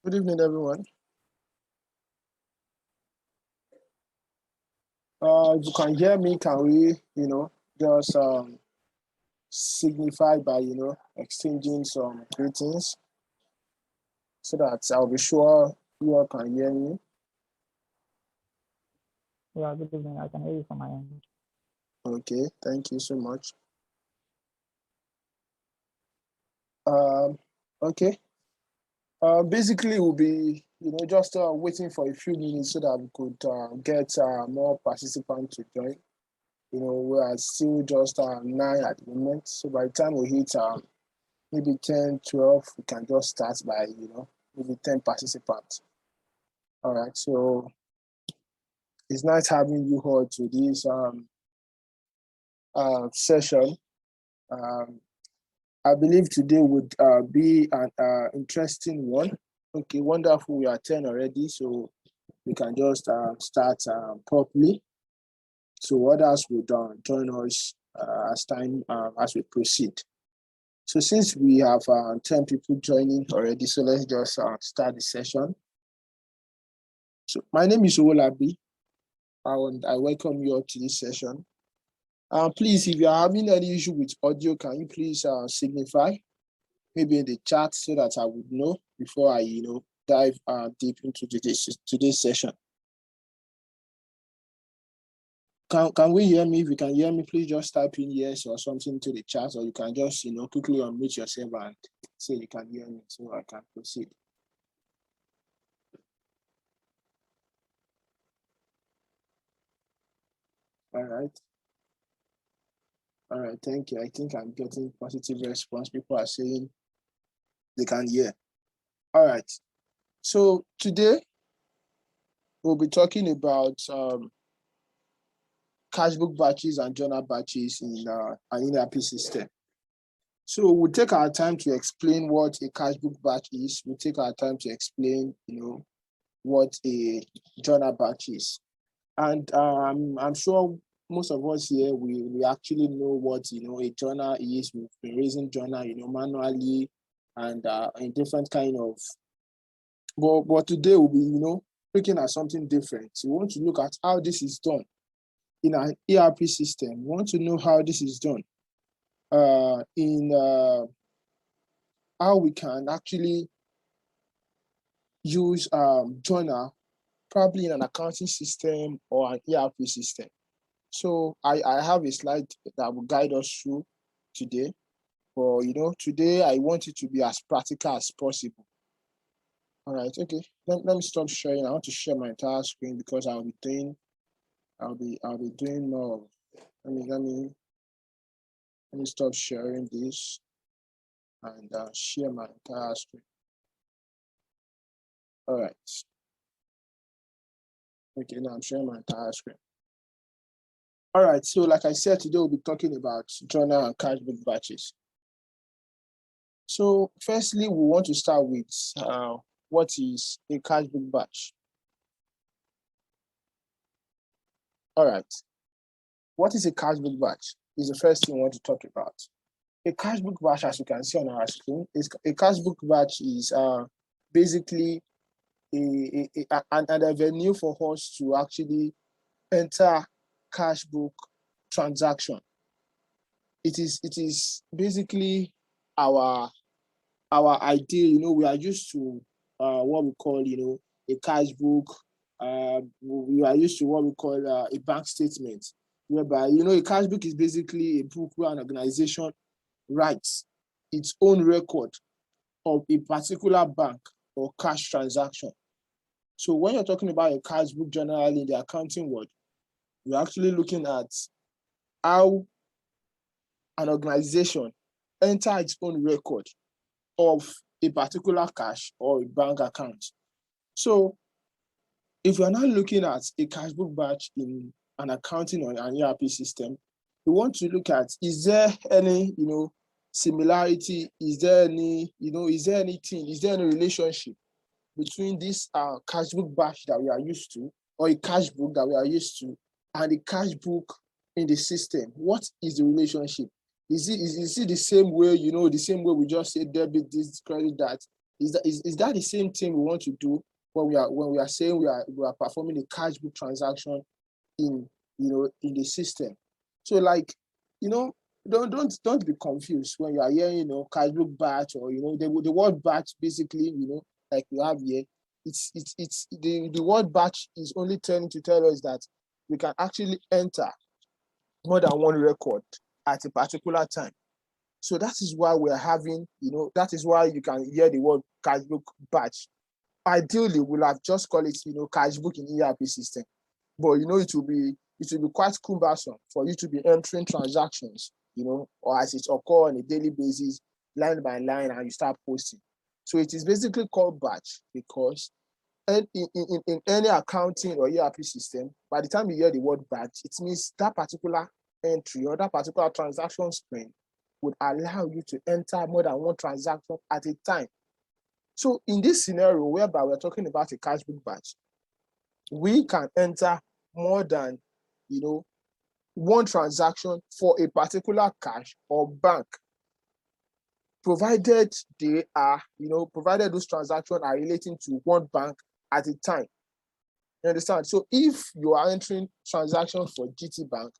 Good evening, everyone. If you can hear me, can we, just signify by, exchanging some greetings so that I'll be sure you all can hear me. Yeah, good evening. I can hear you from my end. Okay, thank you so much. Okay. Basically, we'll be, just waiting for a few minutes so that we could get more participants to join. We are still just 9 at the moment. So by the time we hit maybe 10, 12, we can just start by, maybe 10 participants. All right. So it's nice having you all to this session. I believe today would be an interesting one. Okay, wonderful. We are 10 already, so we can just start properly. So others will join us as time as we proceed. So since we have 10 people joining already, so let's just start the session. So my name is Owolabi, and I welcome you all to this session. Please, if you are having any issue with audio, can you please signify maybe in the chat so that I would know before I, dive deep into today's session. Can we hear me? If you can hear me, please just type in yes or something to the chat, or you can just, quickly unmute yourself and say you can hear me so I can proceed. All right. All right, thank you. I think I'm getting positive response. People are saying they can hear. All right. So today we'll be talking about Cashbook batches and journal batches in an ERP system. So we'll take our time to explain what a Cashbook batch is. We'll take our time to explain, what a journal batch is. And I'm sure most of us here, we actually know what, a journal is. We've been raising journal, manually and in different kind of, but today we'll be, looking at something different. We want to look at how this is done in an ERP system. We want to know how this is done in how we can actually use journal probably in an accounting system or an ERP system. So I have a slide that will guide us through today. But today I want it to be as practical as possible. All right, okay. Let me stop sharing. I want to share my entire screen because I'll be doing more. Let me stop sharing this and share my entire screen. All right. Okay, now I'm sharing my entire screen. All right, so like I said, today we'll be talking about journal and Cashbook batches. So firstly, we want to start with what is a Cashbook batch? All right. What is a Cashbook batch? Is the first thing we want to talk about. A Cashbook batch, as you can see on our screen, a Cashbook batch is basically an avenue for us to actually enter Cashbook transaction. It is basically our idea. We are used to what we call, a cash book. We are used to what we call a bank statement, whereby, a cash book is basically a book where an organization writes its own record of a particular bank or cash transaction. So when you're talking about a cash book generally in the accounting world, you're actually looking at how an organization enter its own record of a particular cash or a bank account. So if you're not looking at a cashbook batch in an accounting or an ERP system, we want to look at, is there any, similarity? Is there any, is there any relationship between this cashbook batch that we are used to, or a cashbook that we are used to, and the cashbook in the system? What is the relationship? Is it the same way, the same way we just say debit this, credit that? Is that the same thing we want to do when we are saying we are performing a cash book transaction in in the system? So like, don't be confused when you are hearing Cashbook Batch, or the word batch basically, like we have here. It's the word batch is only trying to tell us that we can actually enter more than one record at a particular time. So that is why we're having, that is why you can hear the word Cashbook Batch. Ideally, we'll have just call it, Cashbook in ERP system. But it will be quite cumbersome for you to be entering transactions, or as it occur on a daily basis, line by line, and you start posting. So it is basically called batch because in any accounting or ERP system, by the time you hear the word batch, it means that particular entry or that particular transaction screen would allow you to enter more than one transaction at a time. So in this scenario, whereby we're talking about a cashbook batch, we can enter more than one transaction for a particular cash or bank, provided they are, provided those transactions are relating to one bank at a time. You understand? So if you are entering transactions for GT Bank,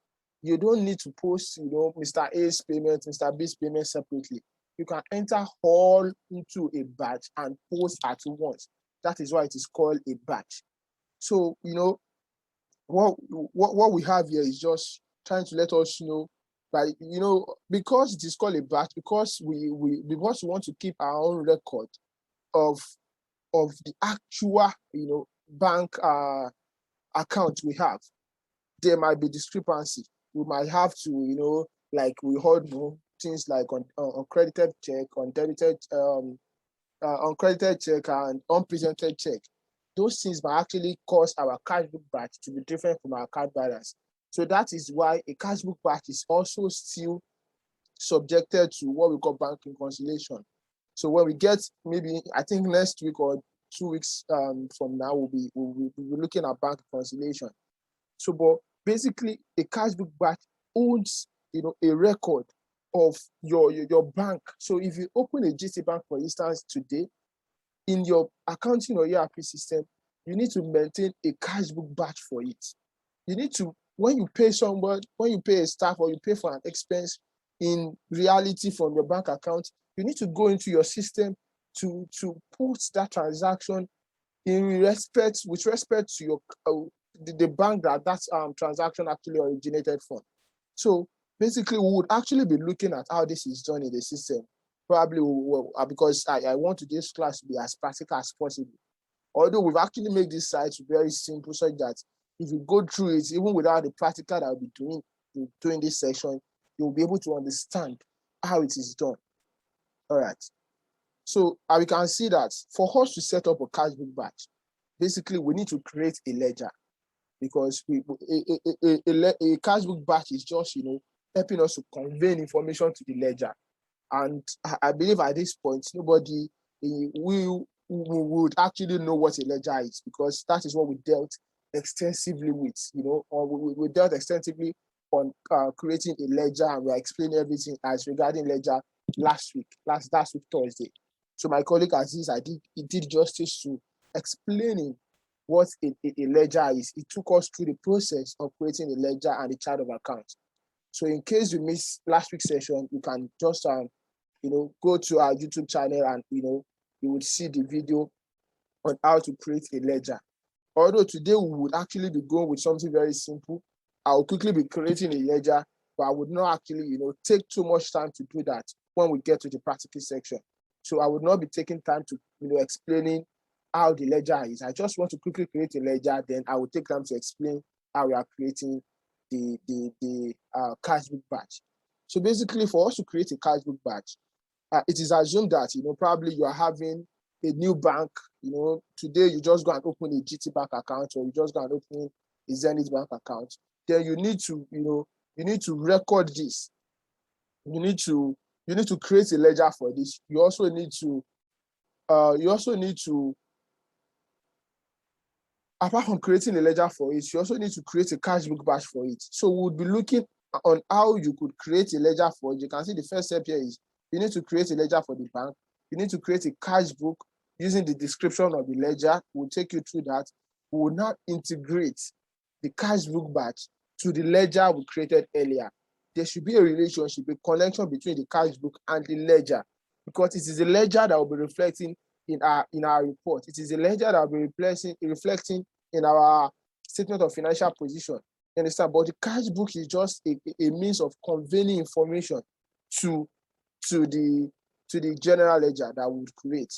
you don't need to post, Mr. A's payment, Mr. B's payment separately. You can enter all into a batch and post at once. That is why it is called a batch. So, what we have here is just trying to let us know that, because it is called a batch, because we want to keep our own record of the actual, bank account we have. There might be discrepancy. We might have to, like we heard things like on credited check, on debited, uncredited check, and unpresented check. Those things might actually cause our cashbook batch to be different from our card balance. So that is why a cashbook batch is also still subjected to what we call bank reconciliation. So when we get, maybe I think next week or 2 weeks from now, we'll be looking at bank reconciliation. So, but basically, a cashbook batch owns, a record of your bank. So if you open a GT Bank, for instance, today, in your accounting or ERP system, you need to maintain a cashbook batch for it. You need to, when you pay someone, when you pay a staff, or you pay for an expense in reality from your bank account, you need to go into your system to put that transaction with respect to your the bank that transaction actually originated from. So basically, we would actually be looking at how this is done in the system. Probably because I want today's class to be as practical as possible. Although we've actually made this site very simple, so that if you go through it, even without the practical that I'll be doing this session, you'll be able to understand how it is done. All right. So we can see that for us to set up a cashbook batch, basically we need to create a ledger, because a cashbook batch is just helping us to convey information to the ledger. And I believe at this point, nobody would actually know what a ledger is, because that is what we dealt extensively with, or we dealt extensively on creating a ledger, and we are explaining everything as regarding ledger last week Thursday. So my colleague Aziz, he did justice to explaining what a ledger is. It took us through the process of creating a ledger and a chart of accounts. So in case you missed last week's session, you can just go to our YouTube channel, and you would see the video on how to create a ledger. Although today we would actually be going with something very simple. I will quickly be creating a ledger, but I would not actually take too much time to do that when we get to the practical section. So I would not be taking time to explaining how the ledger is. I just want to quickly create a ledger, then I will take time to explain how we are creating the cashbook batch. So basically, for us to create a cashbook batch, it is assumed that probably you are having a new bank. Today you just go and open a GT Bank account, or you just go and open a Zenith Bank account. Then you need to record this. You need to create a ledger for this. You also need to apart from creating a ledger for it, you also need to create a cashbook batch for it. So we'll be looking on how you could create a ledger for it. You can see the first step here is you need to create a ledger for the bank. you need to create a cash book using the description of the ledger. We'll take you through that. We will now integrate the Cashbook Batch to the ledger we created earlier. There should be a relationship, a connection between the cash book and the ledger, because it is a ledger that will be reflecting in our report. It is a ledger that will be reflecting in our statement of financial position. You understand? But the cash book is just a means of conveying information to the general ledger that we would create.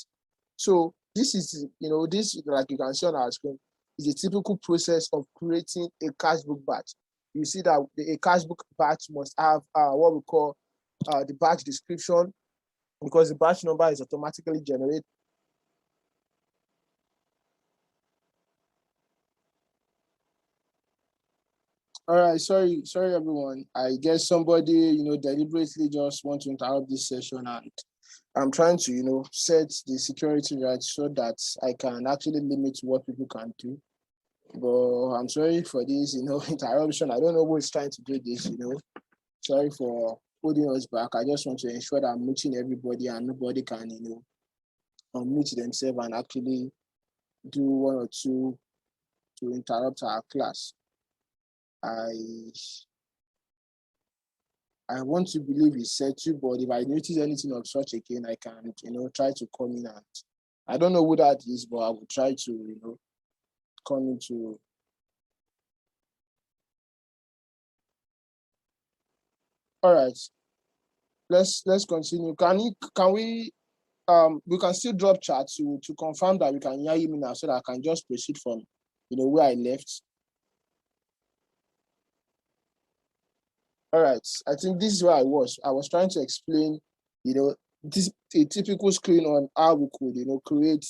So this is, this, like you can see on our screen, is a typical process of creating a Cashbook batch. You see that a Cashbook batch must have what we call the batch description, because the batch number is automatically generated. All right, sorry everyone. I guess somebody, deliberately just want to interrupt this session, and I'm trying to, set the security right so that I can actually limit what people can do. But I'm sorry for this, interruption. I don't know who is trying to do this, Sorry for holding us back. I just want to ensure that I'm meeting everybody and nobody can, unmute themselves and actually do one or two to interrupt our class. I want to believe it's settled, but if I notice anything of such again, I can, try to come in, and I don't know who that is, but I will try to, come into. All right, let's continue. Can we can still drop chat to confirm that we can hear me now, so that I can just proceed from, where I left. All right, I think this is where I was. I was trying to explain, this a typical screen on how we could, create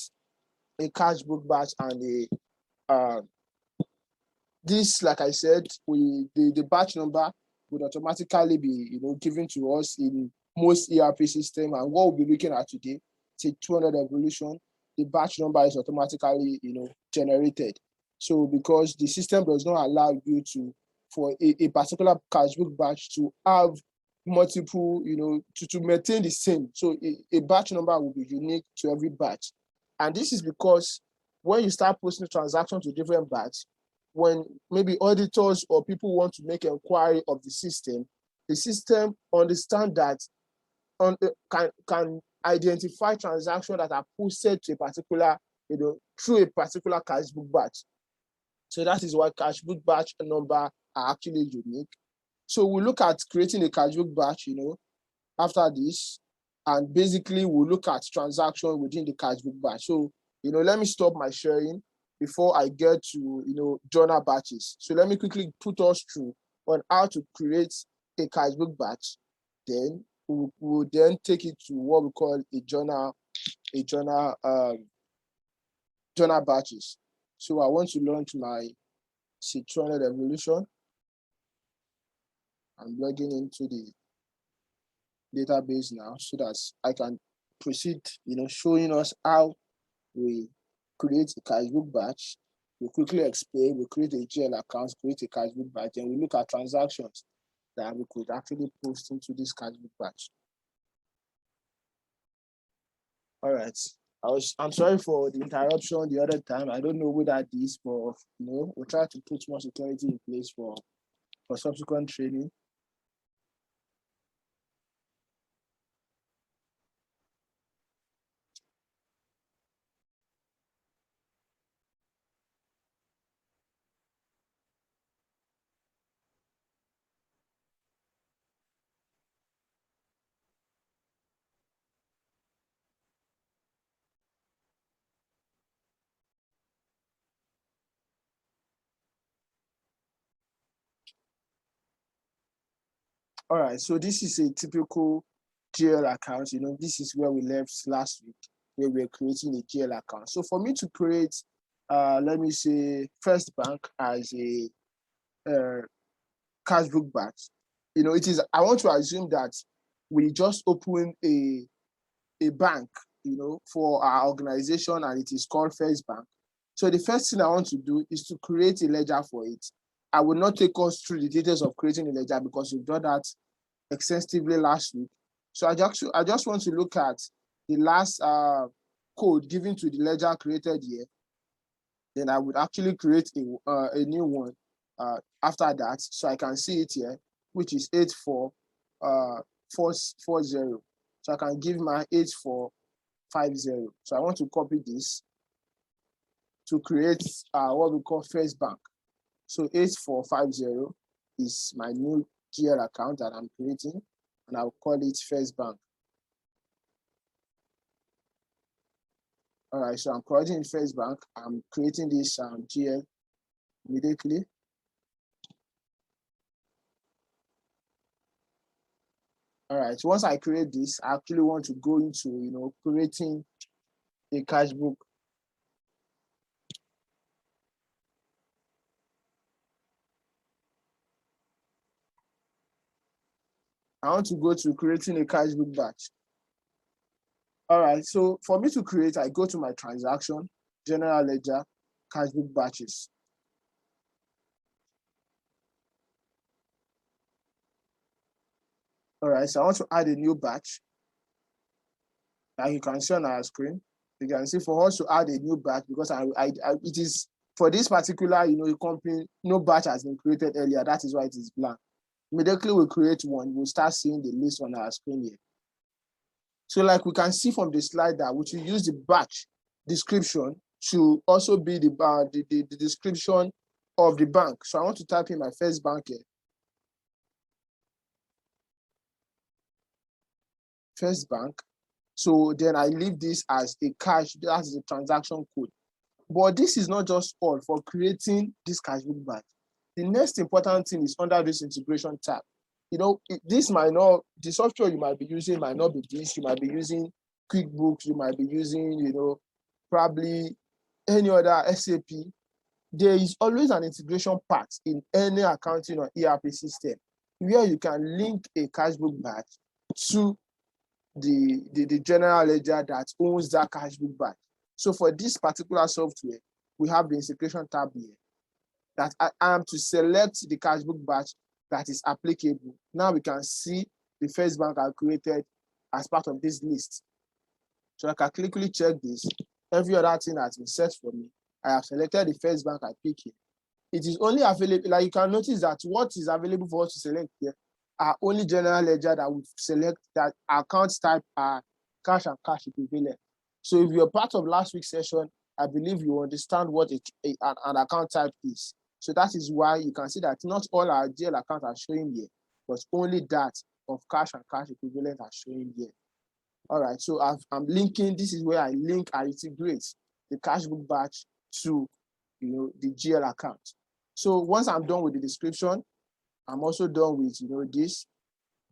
a Cashbook batch, and this, like I said, the batch number would automatically be, given to us in most ERP system. And what we'll be looking at today, say 200 evolution, the batch number is automatically, generated. So because the system does not allow you for a particular Cashbook batch to have multiple, to maintain the same. So a batch number will be unique to every batch. And this is because when you start posting transactions to different batch, when maybe auditors or people want to make inquiry of the system understand that can identify transactions that are posted to a particular, through a particular Cashbook batch. So that is why Cashbook batch number are actually unique. So we look at creating a Cashbook batch, after this, and basically we'll look at transaction within the Cashbook batch. So, let me stop my sharing before I get to, journal batches. So let me quickly put us through on how to create a Cashbook batch. Then we'll then take it to what we call a journal batches. So I want to launch my C200 evolution. I'm logging into the database now so that I can proceed, showing us how we create a Cashbook batch. We quickly explain, we create a GL account, create a Cashbook batch, and we look at transactions that we could actually post into this Cashbook batch. All right. I'm sorry for the interruption the other time. I don't know who that is, but we'll try to put more security in place for subsequent training. All right, so this is a typical GL account. This is where we left last week, where we're creating a GL account. So for me to create, let me say, First Bank as a Cashbook batch, I want to assume that we just open a bank, for our organization, and it is called First Bank. So the first thing I want to do is to create a ledger for it. I will not take us through the details of creating a ledger because we've done that extensively last week. So I just want to look at the last code given to the ledger created here, then I would actually create a new one after that, so I can see it here, which is 84440. So I can give my 8450. So I want to copy this to create what we call first bank. So 8450 is my new GL account that I'm creating, and I'll call it first bank. All right, so I'm creating first bank. I'm creating this GL immediately. All right, so once I create this, I actually want to go into, creating a cash book. I want to go to creating a Cashbook Batch. All right, so for me to create, I go to my transaction, general ledger, Cashbook Batches. All right, so I want to add a new batch. Like you can see on our screen, you can see for us to add a new batch, because it is for this particular company, no batch has been created earlier. That is why it is blank. Immediately we create one, we'll start seeing the list on our screen here. So like we can see from the slide that we should use the batch description to also be the description of the bank. So I want to type in my first bank here. First bank. So then I leave this as a cash, that's the transaction code. But this is not just all for creating this Cashbook batch. The next important thing is under this integration tab. This might not, the software you might be using might not be this. You might be using QuickBooks, you might be using, probably any other SAP. There is always an integration part in any accounting or ERP system where you can link a Cashbook batch to the general ledger that owns that Cashbook batch. So for this particular software, we have the integration tab here that I am to select the Cashbook batch that is applicable. Now we can see the first bank I created as part of this list. So I can quickly check this. Every other thing has been set for me. I have selected the first bank I pick here. It is only available, like you can notice that what is available for us to select here are only general ledger that we select that account type are cash and cash equivalent. So if you're part of last week's session, I believe you understand what an account type is. So that is why you can see that not all our GL accounts are showing here, but only that of cash and cash equivalent are showing here. All right, so I'm linking, this is where I integrate the Cashbook batch to the GL account. So once I'm done with the description, I'm also done with this.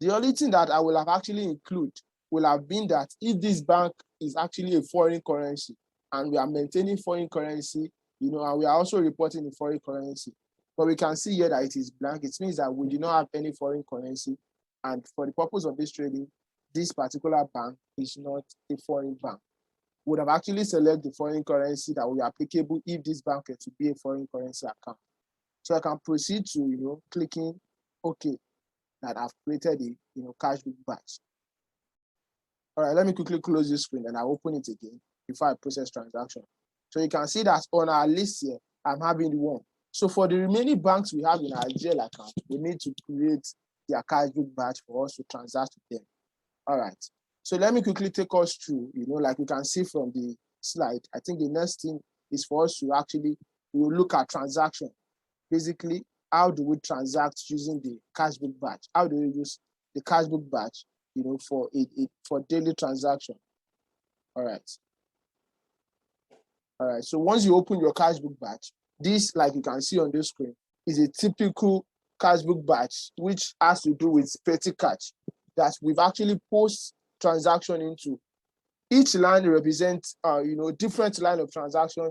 The only thing that I will have actually include will have been that if this bank is actually a foreign currency and we are maintaining foreign currency, and we are also reporting the foreign currency. But we can see here that it is blank. It means that we do not have any foreign currency. And for the purpose of this trading, this particular bank is not a foreign bank. We would have actually selected the foreign currency that will be applicable if this bank is to be a foreign currency account. So I can proceed to, clicking OK, that I've created a, Cashbook batch. All right, let me quickly close this screen and I'll open it again before I process transaction. So you can see that on our list here, I'm having one. So for the remaining banks we have in our GL account, we need to create their Cashbook batch for us to transact with them. All right. So let me quickly take us through, like we can see from the slide. I think the next thing is for us to actually look at transaction. Basically, how do we transact using the Cashbook batch? How do we use the Cashbook batch, for daily transaction? All right. All right. So once you open your Cashbook batch, this, like you can see on this screen, is a typical Cashbook batch, which has to do with petty cash that we've actually post transaction into. Each line represents, different line of transaction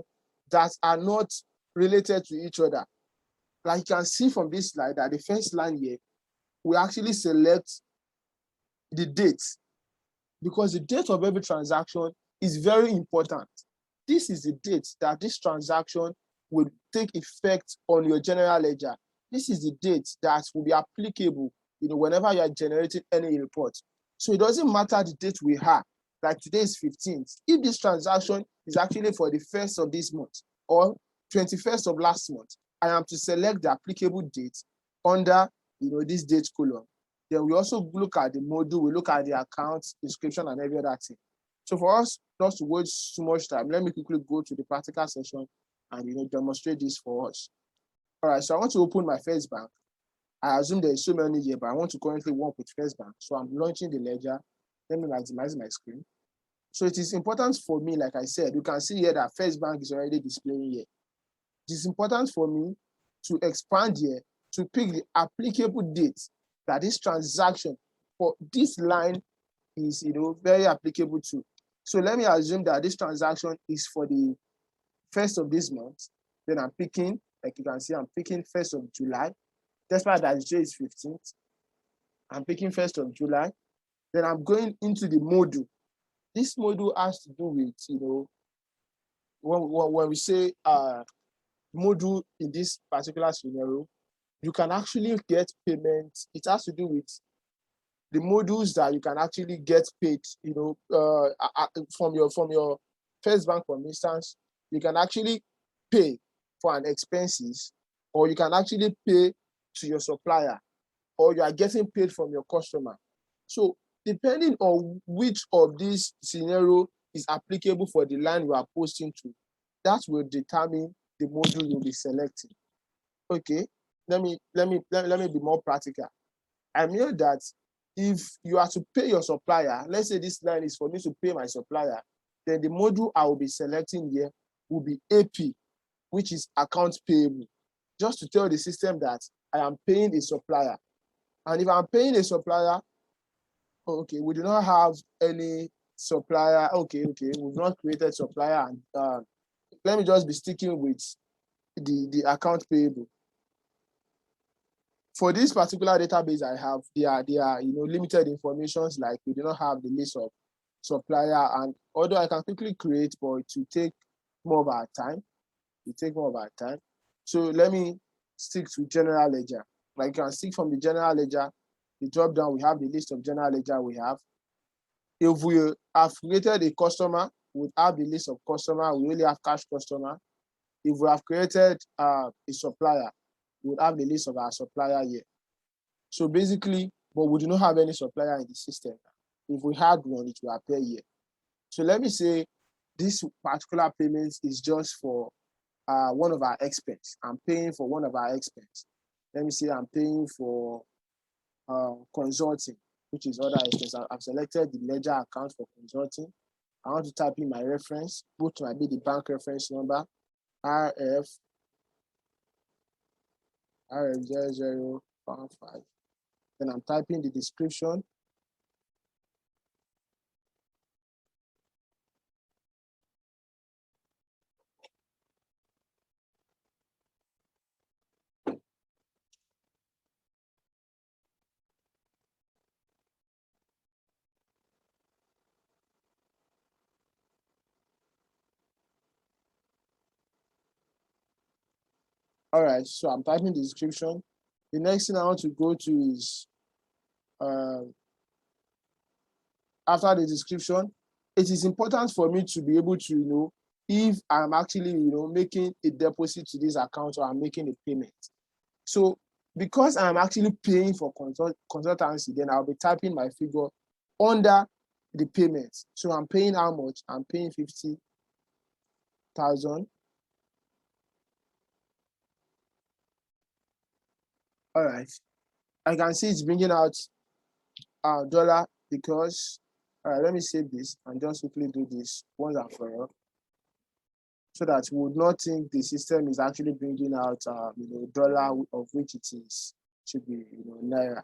that are not related to each other. Like you can see from this slide that the first line here, we actually select the date, because the date of every transaction is very important. This is the date that this transaction will take effect on your general ledger. This is the date that will be applicable, whenever you are generating any report. So it doesn't matter the date we have like today is 15th. If this transaction is actually for the 1st of this month or 21st of last month, I am to select the applicable date under this date column. Then we also look at the module, we look at the account description and every other thing. So for us not to waste too much time, let me quickly go to the practical session and demonstrate this for us. All right, so I want to open my first bank. I assume there is so many here, but I want to currently work with first bank. So I'm launching the ledger. Let me maximize my screen. So it is important for me, like I said, you can see here that first bank is already displaying here. It is important for me to expand here to pick the applicable date that this transaction for this line is very applicable to. So let me assume that this transaction is for the 1st of this month. Then I'm picking, like you can see, I'm picking 1st of July. Despite that today is 15th. I'm picking 1st of July. Then I'm going into the module. This module has to do with, when we say module in this particular scenario, you can actually get payment. It has to do with the modules that you can actually get paid, from your first bank, for instance. You can actually pay for an expenses, or you can actually pay to your supplier, or you are getting paid from your customer. So depending on which of these scenario is applicable for the line you are posting to, that will determine the module you'll be selecting. Okay, let me be more practical. I mean that if you are to pay your supplier, let's say this line is for me to pay my supplier, then the module I will be selecting here will be AP, which is accounts payable, just to tell the system that I am paying a supplier. And if I'm paying a supplier, okay, we do not have any supplier. Okay, we've not created supplier, and let me just be sticking with the account payable. For this particular database I have, there are limited informations, like we do not have the list of supplier, and although I can quickly create, but it will take more of our time. So let me stick to general ledger. Like you can stick from the general ledger, the drop down, we have the list of general ledger we have. If we have created a customer, we have the list of customer, we only have cash customer. If we have created a supplier, we would have the list of our supplier here. So basically, but we do not have any supplier in the system. If we had one, it will appear here. So let me say this particular payment is just for one of our expense. I'm paying for one of our expense. Let me say I'm paying for consulting, which is other expense. I've selected the ledger account for consulting. I want to type in my reference, which might be the bank reference number, RF 0015. Then I'm typing the description. All right, so I'm typing the description. The next thing I want to go to is after the description, it is important for me to be able to know if I'm actually making a deposit to this account or I'm making a payment. So because I'm actually paying for consultancy, then I'll be typing my figure under the payment. So I'm paying how much? I'm paying 50,000. All right, I can see it's bringing out dollar because, all right, let me save this and just quickly do this once and for all, so that we would not think the system is actually bringing out dollar, of which it is should be naira.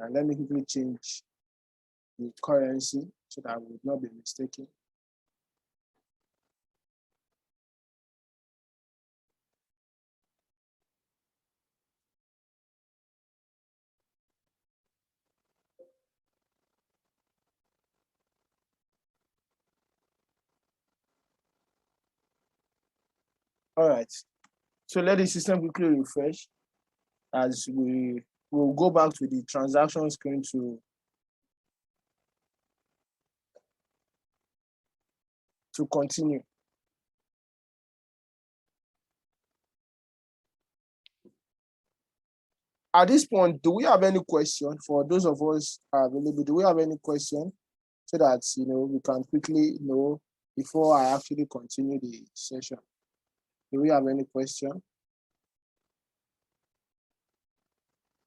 Let me quickly change the currency so that we would not be mistaken. All right, so let the system quickly refresh as we will go back to the transaction screen to to continue. At this point, do we have any question for those of us available? Do we have any question so that we can quickly before I actually continue the session? Do we have any question?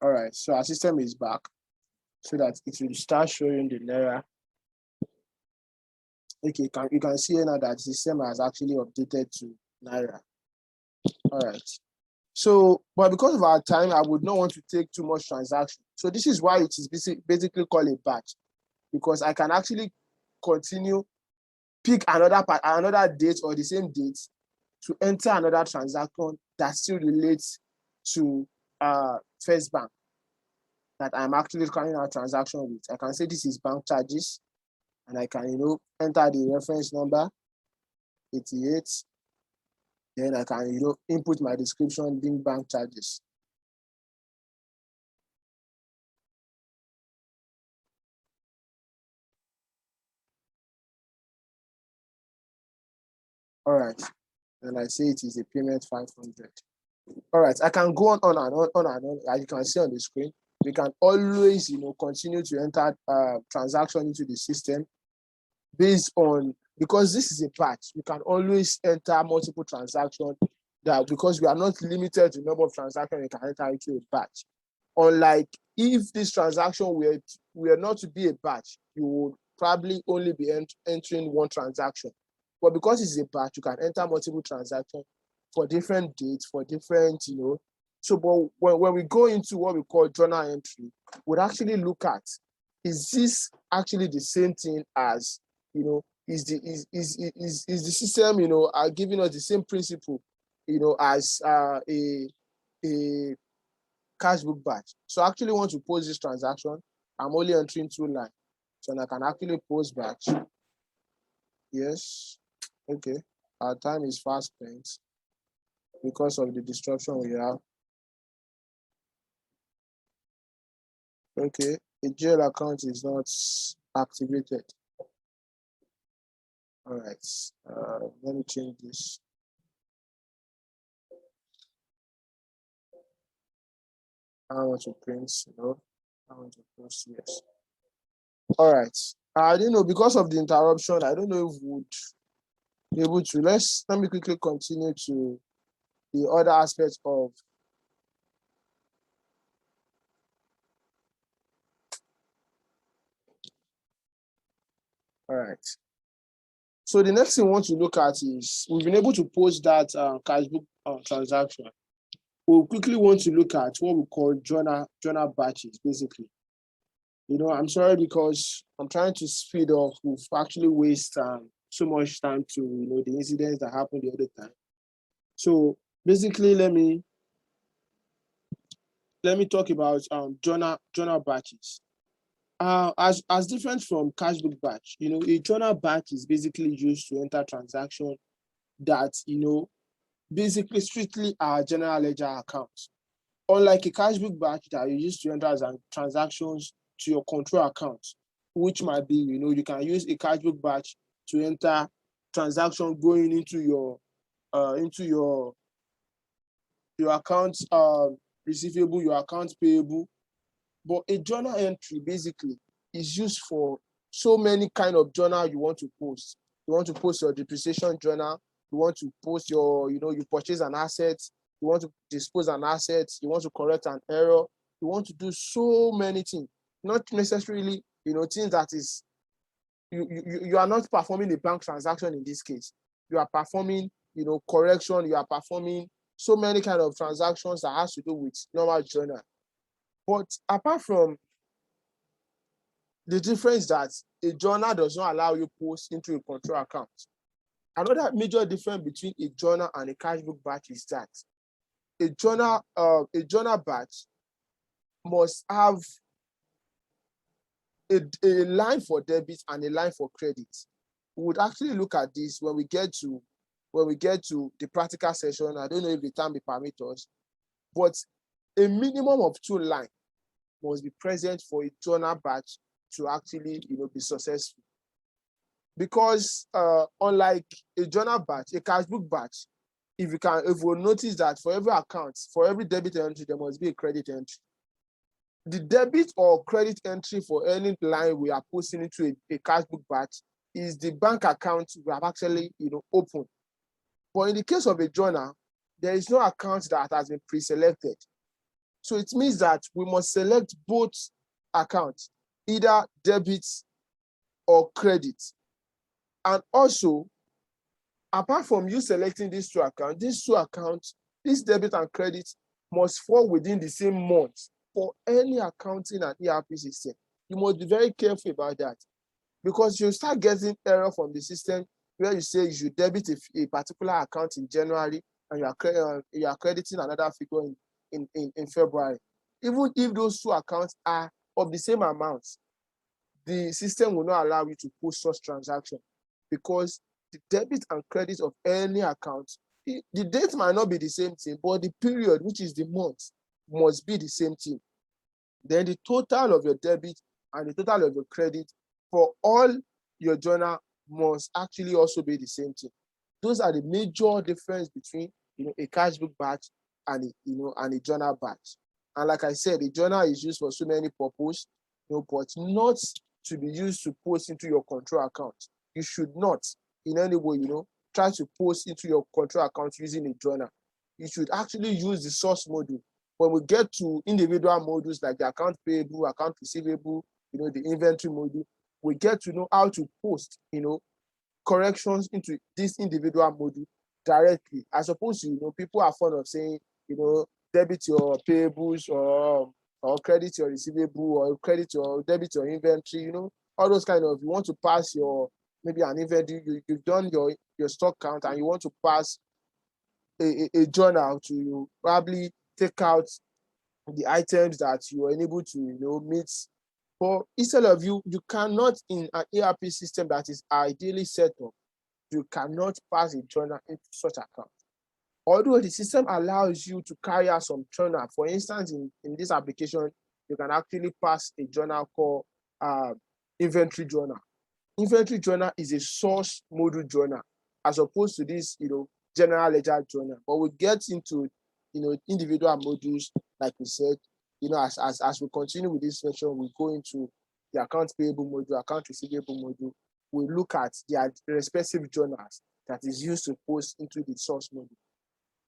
All right, so our system is back so that it will start showing the Naira. Okay, you can see now that the system has actually updated to Naira. All right. So, but because of our time, I would not want to take too much transaction. So this is why it is basically called a batch, because I can actually continue, pick another date or the same date to enter another transaction that still relates to First Bank that I'm actually carrying out transaction with. I can say this is bank charges, and I can enter the reference number 88. Then I can input my description being bank charges. All right, and I say it is a payment 500. All right, I can go on and on. As you can see on the screen, we can always continue to enter transaction into the system based on, because this is a batch, we can always enter multiple transactions because we are not limited to the number of transactions we can enter into a batch. Unlike if this transaction were not to be a batch, you would probably only be entering one transaction. But because it's a batch, you can enter multiple transactions for different dates, for different, So, but when we go into what we call journal entry, we'd actually look at, is this actually the same thing as, is the system, giving us the same principle, as a Cashbook Batch. So I actually want to post this transaction. I'm only entering 2 lines. So I can actually post batch. Yes. Okay. Our time is fast spent because of the disruption we have. Okay. A jail account is not activated. All right. Let me change this. I want to print, I want to post, yes. All right. I don't know, because of the interruption, I don't know if we would be able to. Let me quickly continue to the other aspects of. All right. So the next thing we want to look at is, we've been able to post that Cashbook transaction. We'll quickly want to look at what we call journal batches, basically. I'm sorry because I'm trying to speed up. We've actually wasted so much time to the incidents that happened the other time. So basically, let me talk about journal batches. As different from Cashbook Batch, a journal batch is basically used to enter transaction that basically strictly are general ledger accounts. Unlike a Cashbook Batch that you use to enter as transactions to your control account, which might be, you can use a Cashbook Batch to enter transaction going into your accounts receivable, your accounts payable. But a journal entry basically is used for so many kind of journal you want to post. You want to post your depreciation journal. You want to post your, you purchase an asset. You want to dispose an asset. You want to correct an error. You want to do so many things. Not necessarily, things that is, you are not performing a bank transaction in this case. You are performing, correction. You are performing so many kind of transactions that has to do with normal journal. But apart from the difference that a journal does not allow you post into a control account, another major difference between a journal and a Cashbook Batch is that a journal batch must have a line for debit and a line for credit. We would actually look at this when we get to the practical session. I don't know if the time will permit us, but a minimum of 2 lines must be present for a journal batch to actually be successful. because unlike a journal batch, a cashbook batch, if we notice that for every account, for every debit entry, there must be a credit entry. The debit or credit entry for any line we are posting into a cashbook batch is the bank account we have actually opened. But in the case of a journal, there is no account that has been pre-selected. So it means that we must select both accounts, either debit or credit. And also, apart from you selecting these two accounts, this debit and credit must fall within the same month for any accounting and ERP system. You must be very careful about that, because you start getting error from the system where you say you should debit a particular account in January and you are crediting another figure in February. Even if those two accounts are of the same amount, the system will not allow you to post such transaction, because the debit and credit of any account, the date might not be the same thing, but the period, which is the month, must be the same thing. Then the total of your debit and the total of your credit for all your journal must actually also be the same thing. Those are the major difference between a cashbook batch and a journal batch. And like I said, the journal is used for so many purposes, but not to be used to post into your control account. You should not in any way, try to post into your control account using a journal. You should actually use the source module. When we get to individual modules like the account payable, account receivable, the inventory module, we get to know how to post, corrections into this individual module directly, as opposed to, people are fond of saying, debit your payables or credit your receivable or debit your inventory, all those kind of, you want to pass your, maybe an inventory, you've done your stock count and you want to pass a journal to probably take out the items that you are unable to meet. But instead of you cannot, in an ERP system that is ideally set up, you cannot pass a journal into such account. Although the system allows you to carry out some journal, for instance, in this application, you can actually pass a journal called inventory journal. Inventory journal is a source module journal, as opposed to this, general ledger journal. But we get into, individual modules, like we said, as we continue with this section, we go into the account payable module, account receivable module. We look at their respective journals that is used to post into the source module.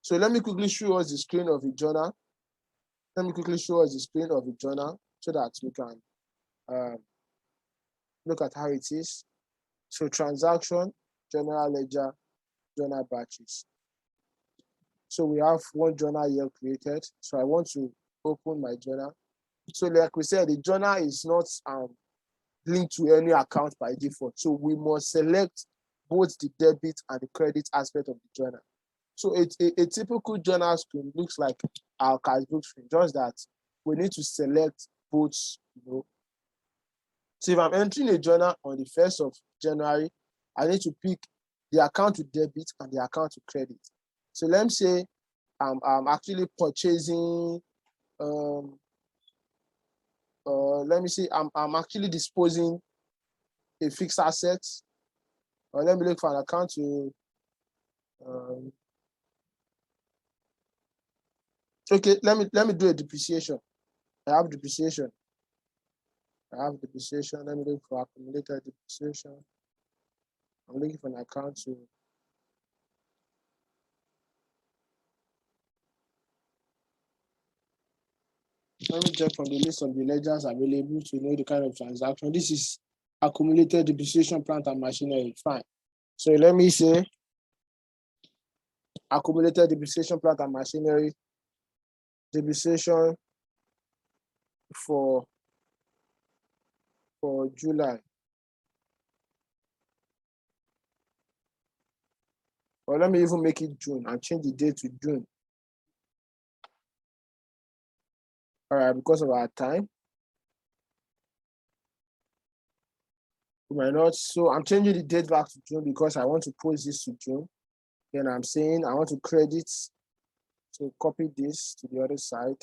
So let me quickly show us the screen of a journal. Let me quickly show us the screen of a journal so that we can look at how it is. So transaction, general ledger, journal batches. So we have one journal here created. So I want to open my journal. So like we said, the journal is not linked to any account by default. So we must select both the debit and the credit aspect of the journal. So a typical journal screen looks like our cashbook screen, just that we need to select both. So if I'm entering a journal on the 1st of January, I need to pick the account to debit and the account to credit. So let me say I'm actually purchasing, let me see, I'm actually disposing a fixed asset. Or let me look for an account to, okay, let me do a depreciation. I have depreciation. Let me look for accumulated depreciation. I'm looking for an account to, let me check from the list of the ledgers available to know the kind of transaction. This is accumulated depreciation, plant and machinery. Fine. So let me say accumulated depreciation, plant and machinery, depreciation for July. Or let me even make it June and change the date to June. All right, because of our time. We might not, so I'm changing the date back to June because I want to post this to June. Then I'm saying I want to credit, so copy this to the other side.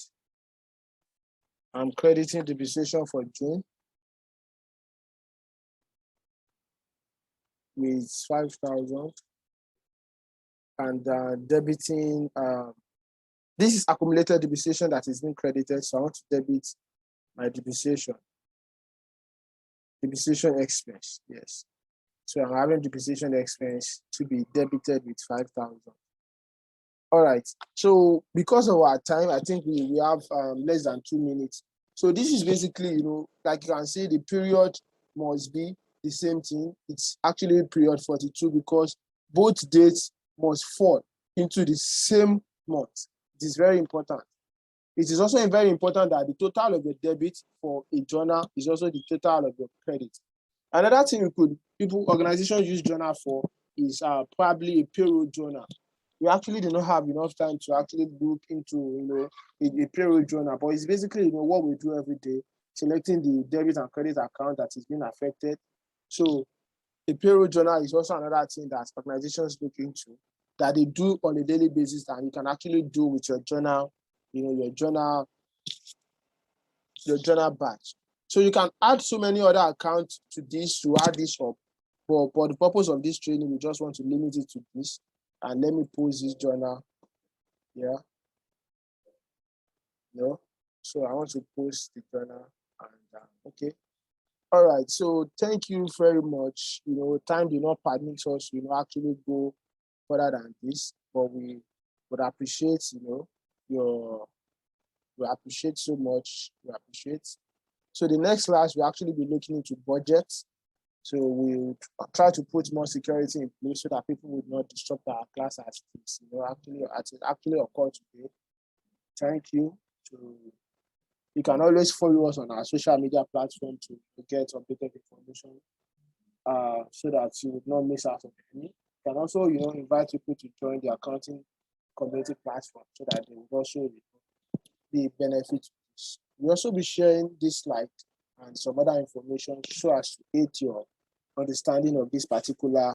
I'm crediting depreciation for June. with 5,000 and debiting. This is accumulated depreciation that is being credited, so I want to debit my depreciation expense. Yes. So I'm having depreciation expense to be debited with 5,000. All right. So because of our time, I think we have less than 2 minutes. So this is basically, like you can see, the period must be the same thing. It's actually period 42 because both dates must fall into the same month. It is very important. It is also very important that the total of the debit for a journal is also the total of the credit. Another thing organizations use journal for is probably a payroll journal. We actually do not have enough time to actually look into a payroll journal, but it's basically what we do every day, selecting the debit and credit account that is being affected. So a payroll journal is also another thing that organizations look into that they do on a daily basis, and you can actually do with your journal, your journal batch. So you can add so many other accounts to this to add this up. But for the purpose of this training, we just want to limit it to this. And let me post this journal. Yeah. No. So I want to post the journal. And okay. All right. So thank you very much. Time did not permit us, actually go further than this. But we would appreciate, we appreciate so much. We appreciate. So the next class, we'll actually be looking into budgets. So we'll try to put more security in place so that people would not disrupt our class as this, actually occurred today. Thank you. You can always follow us on our social media platform to get updated information so that you would not miss out on any. You can also, invite people to join the accounting community platform so that they will also be benefit. We'll also be sharing this slide and some other information so as to aid your understanding of this particular